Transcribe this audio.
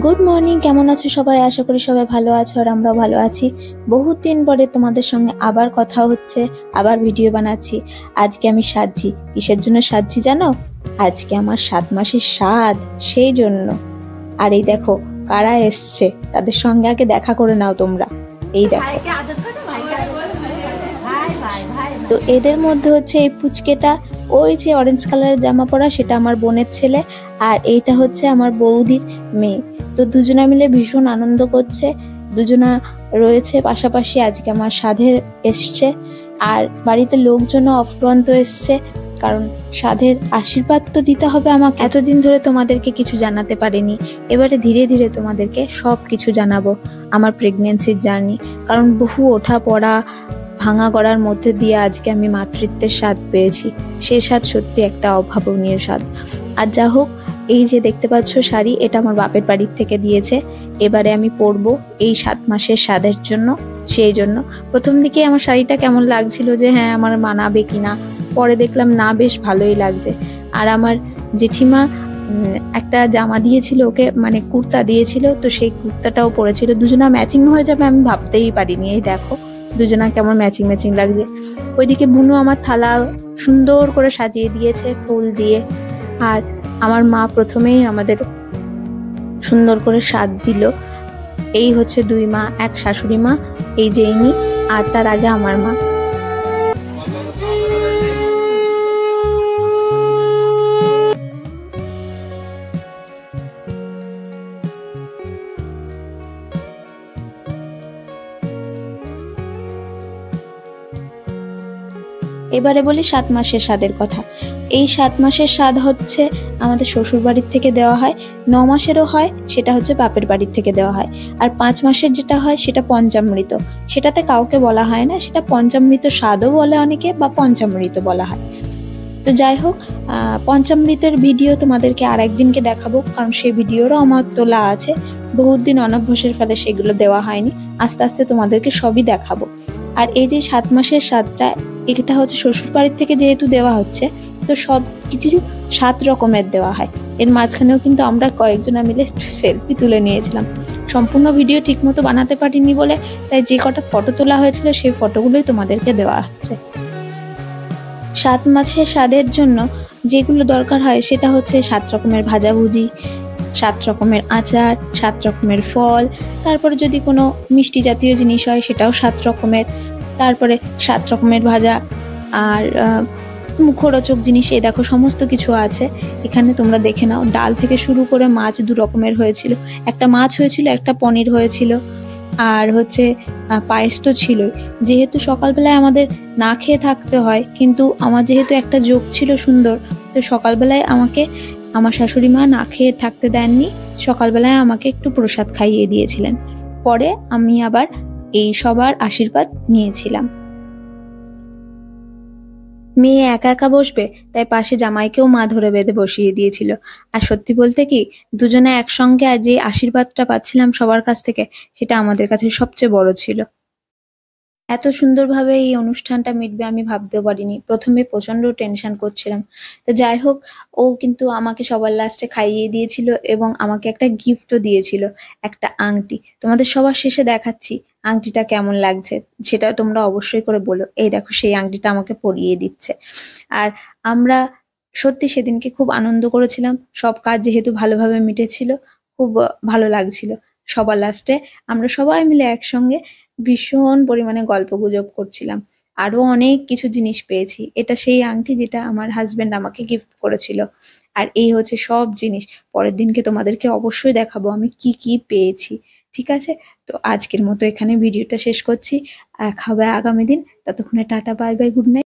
Good morning, কেমন আছো সবাই? আশা করি সবাই ভালো আছো আর আমরাও ভালো আছি। বহুত দিন পরে তোমাদের সঙ্গে আবার কথা হচ্ছে, আবার ভিডিও বানাচ্ছি। আজকে আমি সাজছি। কিসের জন্য সাজছি জানো? আজকে আমার 7 মাসের স্বাদ, সেই জন্য। আর এই দেখো কারা এসছে, তাদের সঙ্গে আগে দেখা করে নাও তোমরা। এই দেখো, তো এদের মধ্যে হচ্ছে এই পুচকেটা, ওই যে অরেঞ্জ কালারের জামা পরা, সেটা আমার বোনের ছেলে। আর এইটা হচ্ছে আমার বৌদির মেয়ে। তো দুজনা মিলে ভীষণ আনন্দ করছে। দুজনা রয়েছে পাশাপাশি। আজকে আমার সাধের এসছে, আর বাড়িতে লোকজনও অফুরন্ত এসছে, কারণ সাধের আশীর্বাদ তো দিতে হবে আমাকে। এতদিন ধরে তোমাদেরকে কিছু জানাতে পারিনি, এবারে ধীরে ধীরে তোমাদেরকে সব কিছু জানাবো আমার প্রেগনেন্সির জার্নি। কারণ বহু ওঠা পড়া ভাঙা গড়ার মধ্যে দিয়ে আজকে আমি মাতৃত্বের স্বাদ পেয়েছি। সেই স্বাদ সত্যি একটা অভাবনীয় স্বাদ। আর যা হোক, এই যে দেখতে পাচ্ছ শাড়ি, এটা আমার বাপের বাড়ির থেকে দিয়েছে। এবারে আমি পরবো এই 7 মাসের স্বাদের জন্য। সেই জন্য প্রথম দিকে আমার শাড়িটা কেমন লাগছিল, যে হ্যাঁ আমার মানাবে কিনা। পরে দেখলাম না, বেশ ভালোই লাগছে। আর আমার জেঠিমা একটা জামা দিয়েছিল ওকে, মানে কুর্তা দিয়েছিল, তো সেই কুর্তাটাও পরেছিল। দুজনা ম্যাচিং হয়ে যাবে আমি ভাবতেই পারিনি। এই দেখো দুজনা কেমন ম্যাচিং ম্যাচিং লাগছে। ওইদিকে বুনু আমার থালা সুন্দর করে সাজিয়ে দিয়েছে ফুল দিয়ে। আর আমার মা প্রথমেই আমাদের সুন্দর করে স্বাদ দিল। এই হচ্ছে 2 মা, এক শাশুড়ি মা, এই যে ইনি, আর তার আগে আমার মা। এবারে বলি 7 মাসের স্বাদের কথা। এই 7 মাসের স্বাদ হচ্ছে আমাদের শ্বশুর বাড়ির থেকে দেওয়া হয়। 9 মাসেরও হয়, সেটা হচ্ছে বাপের বাড়ির থেকে দেওয়া হয়। আর 5 মাসের যেটা হয় সেটা পঞ্চামৃত। সেটাতে কাউকে বলা হয় না, সেটা পঞ্চামৃত স্বাদও বলে অনেকে, বা পঞ্চামৃত বলা হয়। তো যাই হোক, পঞ্চামৃতের ভিডিও তোমাদেরকে আর একদিনকে দেখাবো, কারণ সেই ভিডিওরও আমার তোলা আছে। বহুত দিন অনভ্যাসের ফলে সেগুলো দেওয়া হয়নি। আস্তে আস্তে তোমাদেরকে সবই দেখাবো। আর এই যে 7 মাসের স্বাদটা, এটা হচ্ছে শ্বশুর বাড়ির থেকে যেহেতু দেওয়া হচ্ছে, তো সব কিছু 7 রকমের দেওয়া হয়। এর মাঝখানেও কিন্তু আমরা কয়েকজনা মিলে সেলফি তুলে নিয়েছিলাম। সম্পূর্ণ ভিডিও ঠিক মতো বানাতে পারিনি বলে, তাই যে কটা ফটো তোলা হয়েছিল সেই ফটোগুলোই তোমাদেরকে দেওয়া হচ্ছে। 7 মাসের স্বাদের জন্য যেগুলো দরকার হয় সেটা হচ্ছে 7 রকমের ভাজাভুজি, 7 রকমের আচার, 7 রকমের ফল, তারপরে যদি কোনো মিষ্টি জাতীয় জিনিস হয় সেটাও 7 রকমের, তারপরে 7 রকমের ভাজা, আর মুখরোচক জিনিস। এই দেখো সমস্ত কিছু আছে এখানে, তোমরা দেখে নাও। ডাল থেকে শুরু করে মাছ 2 রকমের হয়েছিল, একটা মাছ হয়েছিল, একটা পনির হয়েছিল। আর হচ্ছে পায়েস তো ছিলই। যেহেতু সকালবেলায় আমাদের না খেয়ে থাকতে হয়, কিন্তু আমার যেহেতু একটা যোগ ছিল সুন্দর, তো সকালবেলায় আমাকে আমার শাশুড়ি মা না খেয়ে থাকতে দেননি। সকালবেলায় আমাকে একটু প্রসাদ খাইয়ে দিয়েছিলেন। পরে আমি আবার এই সবার আশীর্বাদ নিয়েছিলাম। মেয়ে একা একা বসবে, তাই পাশে জামাইকেও মা ধরে বেঁধে বসিয়ে দিয়েছিল। আর সত্যি বলতে কি, দুজনে একসঙ্গে যে আশীর্বাদটা পাচ্ছিলাম সবার কাছ থেকে, সেটা আমাদের কাছে সবচেয়ে বড় ছিল। এত সুন্দরভাবে এই অনুষ্ঠানটা মিটবে আমি ভাবতেও পারিনি। প্রথমে প্রচন্ড টেনশন করছিলাম। তো যাই হোক, ও কিন্তু আমাকে সবার লাস্টে খাইয়ে দিয়েছিল এবং আমাকে একটা গিফটও দিয়েছিল, একটা আংটি। তোমাদের সবার শেষে দেখাচ্ছি আংটিটা কেমন লাগছে, সেটা তোমরা অবশ্যই করে বলো। এই দেখো সেই আংটিটা আমাকে পরিয়ে দিচ্ছে। আর আমরা সত্যি সেদিনকে খুব আনন্দ করেছিলাম। সব কাজ যেহেতু ভালোভাবে মিটেছিল, খুব ভালো লাগছিল। সবার লাস্টে আমরা সবাই মিলে একসঙ্গে ভীষণ পরিমাণে গল্পগুজব করছিলাম। আরো অনেক কিছু জিনিস পেয়েছি। এটা সেই আংটি যেটা আমার হাজবেন্ড আমাকে গিফট করেছিল। আর এই হচ্ছে সব জিনিস। পরের দিনকে তোমাদেরকে অবশ্যই দেখাবো আমি কি কি পেয়েছি। ঠিক আছে, তো আজকের মতো এখানে ভিডিওটা শেষ করছি। দেখা হবে আগামী দিন। ততক্ষণে tata, bye bye, good night.